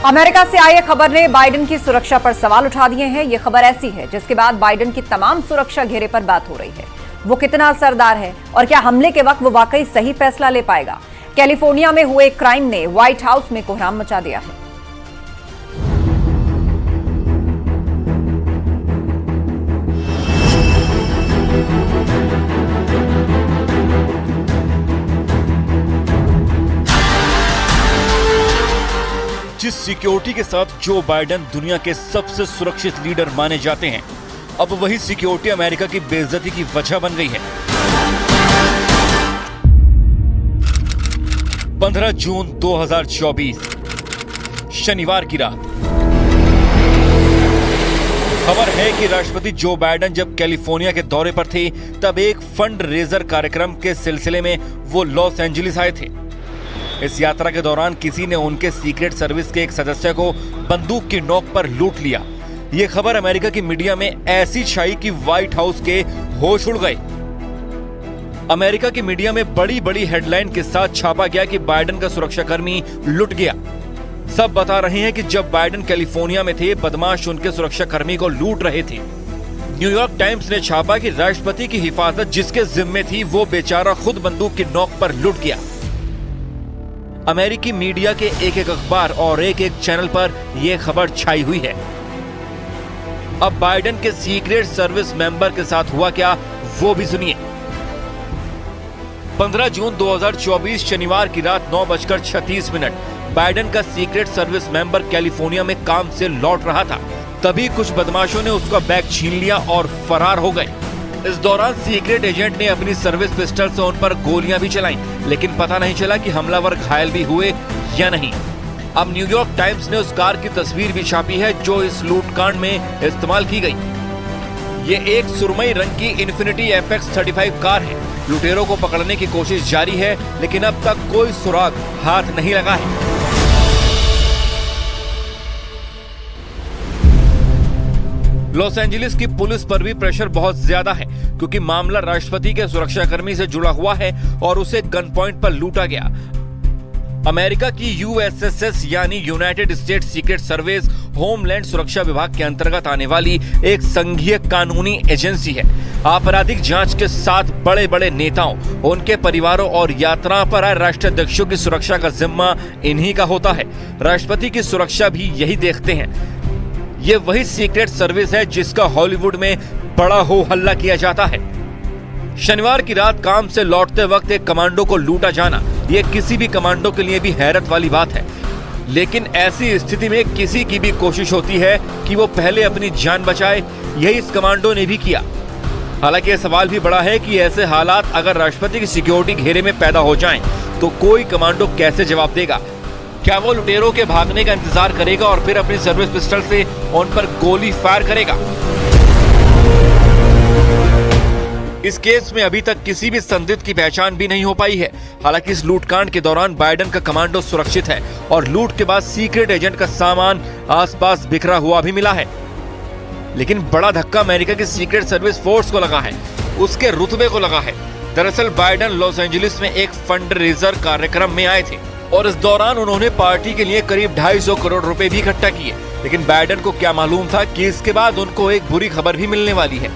America से आई खबर ने बाइडेन की सुरक्षा पर सवाल उठा दिए हैं। यह खबर ऐसी है जिसके बाद बाइडेन की तमाम सुरक्षा घेरे पर बात हो रही है। वो कितना असरदार है और क्या हमले के वक्त वो वाकई सही फैसला ले पाएगा? कैलिफोर्निया में हुए क्राइम ने व्हाइट हाउस में कोहराम मचा दिया है। जिस सिक्योरिटी के साथ जो बाइडेन दुनिया के सबसे सुरक्षित लीडर माने जाते हैं, अब वही सिक्योरिटी अमेरिका की बेइज्जती की वजह बन गई है। 15 जून 2024 शनिवार की रात खबर है कि राष्ट्रपति जो बाइडेन जब कैलिफोर्निया के दौरे पर थे, तब एक फंड रेजर कार्यक्रम के सिलसिले में वो लॉस एंजलिस आए थे। इस यात्रा के दौरान किसी ने उनके सीक्रेट सर्विस के एक सदस्य को बंदूक की नोक पर लूट लिया। ये खबर अमेरिका की मीडिया में ऐसी छाई कि व्हाइट हाउस के होश उड़ गए। अमेरिका की मीडिया में बड़ी बड़ी हेडलाइन के साथ छापा गया कि बाइडेन का सुरक्षाकर्मी लुट गया। सब बता रहे हैं कि जब बाइडेन कैलिफोर्निया में थे, बदमाश उनके सुरक्षाकर्मी को लूट रहे थे। न्यूयॉर्क टाइम्स ने छापा कि राष्ट्रपति की हिफाजत जिसके जिम्मे थी, वो बेचारा खुद बंदूक की नोक पर लुट गया। अमेरिकी मीडिया के एक एक अखबार और एक एक चैनल पर यह खबर छाई हुई है। अब बाइडेन के सीक्रेट सर्विस मेंबर के साथ हुआ क्या, वो भी सुनिए। 15 जून 2024 शनिवार की रात 9:36 बाइडेन का सीक्रेट सर्विस मेंबर कैलिफोर्निया में काम से लौट रहा था। तभी कुछ बदमाशों ने उसका बैग छीन लिया और फरार हो गए। इस दौरान सीक्रेट एजेंट ने अपनी सर्विस पिस्टल से उन पर गोलियां भी चलाईं, लेकिन पता नहीं चला कि हमलावर घायल भी हुए या नहीं। अब न्यूयॉर्क टाइम्स ने उस कार की तस्वीर भी छापी है जो इस लूटकांड में इस्तेमाल की गई। ये एक सुरमई रंग की इन्फिनिटी FX35 कार है। लुटेरों को पकड़ने की कोशिश जारी है, लेकिन अब तक कोई सुराग हाथ नहीं लगा है। लॉस एंजलिस की पुलिस पर भी प्रेशर बहुत ज्यादा है, क्योंकि मामला राष्ट्रपति के सुरक्षाकर्मी से जुड़ा हुआ है और उसे गन पॉइंट पर लूटा गया। अमेरिका की USSS यानी United state secret service homeland सुरक्षा विभाग के अंतर्गत आने वाली एक संघीय कानूनी एजेंसी है। आपराधिक जांच के साथ बड़े बड़े नेताओं, उनके परिवारों और यात्रा पर आए राष्ट्राध्यक्षों की सुरक्षा का जिम्मा इन्हीं का होता है। राष्ट्रपति की सुरक्षा भी यही देखते हैं। ये वही सीक्रेट सर्विस है जिसका हॉलीवुड में बड़ा हो हल्ला किया जाता है। शनिवार की रात काम से लौटते वक्त एक कमांडो को लूटा जाना, ये किसी भी कमांडो के लिए भी हैरत वाली बात है। लेकिन ऐसी स्थिति में किसी की भी कोशिश होती है कि वो पहले अपनी जान बचाए। यही इस कमांडो ने भी किया। हालांकि यह सवाल भी बड़ा है कि ऐसे हालात अगर राष्ट्रपति की सिक्योरिटी घेरे में पैदा हो जाएं, तो कोई कमांडो कैसे जवाब देगा? क्या वो लुटेरों के भागने का इंतजार करेगा और फिर अपनी सर्विस पिस्टल से उन पर गोली फायर करेगा? इस केस में अभी तक किसी भी संदिग्ध की पहचान भी नहीं हो पाई है। हालांकि इस लूटकांड के दौरान बाइडेन का कमांडो सुरक्षित है और लूट के बाद सीक्रेट एजेंट का सामान आसपास बिखरा हुआ भी मिला है। लेकिन बड़ा धक्का अमेरिका की सीक्रेट सर्विस फोर्स को लगा है, उसके रुतबे को लगा है। दरअसल बाइडेन लॉस एंजलिस में एक फंड रेजर कार्यक्रम में आए थे और इस दौरान उन्होंने पार्टी के लिए करीब 250 करोड़ रुपए भी इकट्ठा किए। लेकिन बाइडेन को क्या मालूम था कि इसके बाद उनको एक बुरी खबर भी मिलने वाली है।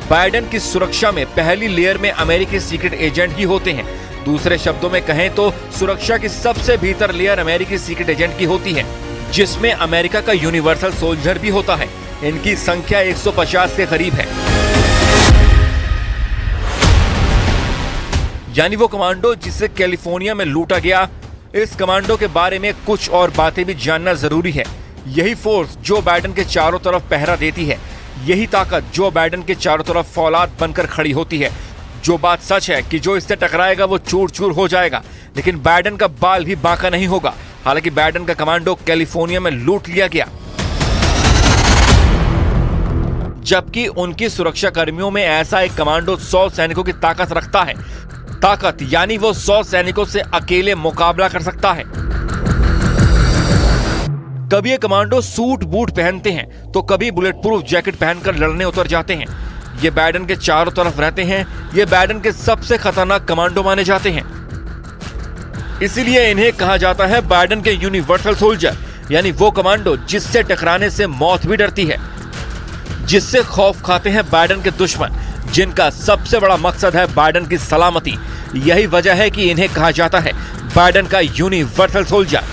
बाइडेन की सुरक्षा में पहली लेयर में अमेरिकी सीक्रेट एजेंट ही होते हैं। दूसरे शब्दों में कहें तो सुरक्षा की सबसे भीतर लेयर अमेरिकी सीक्रेट एजेंट की होती है, जिसमें अमेरिका का यूनिवर्सल सोल्जर भी होता है। इनकी संख्या 150 के करीब है। यानी वो कमांडो जिसे कैलिफोर्निया में लूटा गया, इस कमांडो के बारे में कुछ और बातें भी जानना जरूरी है। यही फोर्स जो बाइडेन के चारों तरफ पहरा देती है, यही ताकत जो बाइडेन के चारों तरफ फौलाद बनकर खड़ी होती है। जो बात सच है कि जो इससे टकराएगा वो चूर चूर हो जाएगा, लेकिन बाइडेन का बाल भी बांका नहीं होगा। हालांकि बाइडेन का कमांडो कैलिफोर्निया में लूट लिया गया, जबकि उनकी सुरक्षा कर्मियों में ऐसा एक कमांडो 100 सैनिकों की ताकत रखता है। ताकत यानी वो 100 सैनिकों से अकेले मुकाबला कर सकता है। कभी ये कमांडो सूट बूट पहनते हैं तो कभी बुलेट प्रूफ जैकेट पहनकर लड़ने उतर जाते हैं। ये बाइडेन के चारों तरफ रहते हैं। ये बाइडेन के सबसे खतरनाक कमांडो माने जाते हैं। इसीलिए इन्हें कहा जाता है बाइडेन के यूनिवर्सल सोल्जर। यानी वो कमांडो जिससे टकराने से मौत भी डरती है, जिससे खौफ खाते हैं बाइडेन के दुश्मन, जिनका सबसे बड़ा मकसद है बाइडेन की सलामती। यही वजह है कि इन्हें कहा जाता है बाइडेन का यूनिवर्सल सोल्जर।